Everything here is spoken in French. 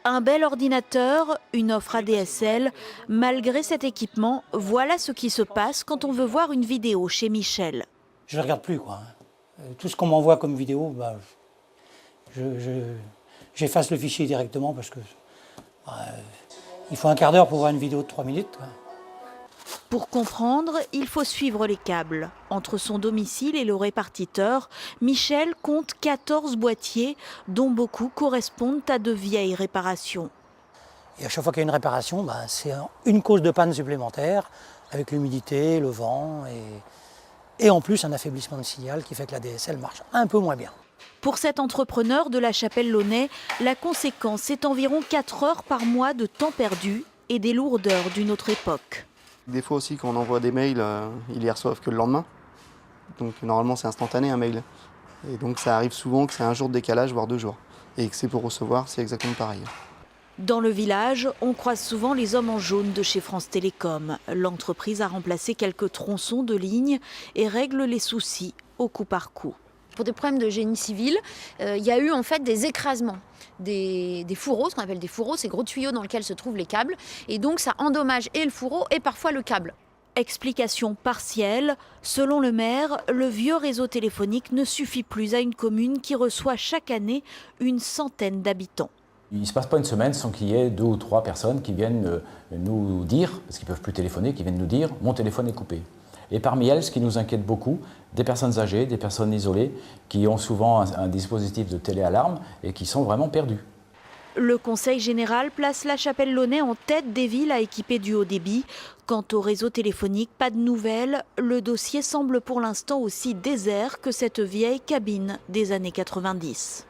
Un bel ordinateur, une offre ADSL. Malgré cet équipement, voilà ce qui se passe quand on veut voir une vidéo chez Michel. Je ne regarde plus, quoi. Tout ce qu'on m'envoie comme vidéo, j'efface le fichier directement parce que il faut un quart d'heure pour voir une vidéo de 3 minutes, quoi. Pour comprendre, il faut suivre les câbles. Entre son domicile et le répartiteur, Michel compte 14 boîtiers, dont beaucoup correspondent à de vieilles réparations. Et à chaque fois qu'il y a une réparation, c'est une cause de panne supplémentaire, avec l'humidité, le vent, et en plus un affaiblissement de signal qui fait que la DSL marche un peu moins bien. Pour cet entrepreneur de la Chapelle-Launay, la conséquence est environ 4 heures par mois de temps perdu et des lourdeurs d'une autre époque. Des fois aussi, quand on envoie des mails, ils les reçoivent que le lendemain. Donc normalement, c'est instantané un mail. Et donc ça arrive souvent que c'est un jour de décalage, voire 2 jours. Et que c'est pour recevoir, c'est exactement pareil. Dans le village, on croise souvent les hommes en jaune de chez France Télécom. L'entreprise a remplacé quelques tronçons de lignes et règle les soucis au coup par coup. Pour des problèmes de génie civil, il y a eu en fait des écrasements, des fourreaux, ce qu'on appelle des fourreaux, ces gros tuyaux dans lesquels se trouvent les câbles. Et donc ça endommage et le fourreau et parfois le câble. Explication partielle, selon le maire, le vieux réseau téléphonique ne suffit plus à une commune qui reçoit chaque année une centaine d'habitants. Il ne se passe pas une semaine sans qu'il y ait 2 ou 3 personnes qui viennent nous dire, parce qu'ils ne peuvent plus téléphoner, qui viennent nous dire « mon téléphone est coupé ». Et parmi elles, ce qui nous inquiète beaucoup, des personnes âgées, des personnes isolées, qui ont souvent un dispositif de téléalarme et qui sont vraiment perdues. Le Conseil général place la Chapelle-Launay en tête des villes à équiper du haut débit. Quant au réseau téléphonique, pas de nouvelles. Le dossier semble pour l'instant aussi désert que cette vieille cabine des années 90.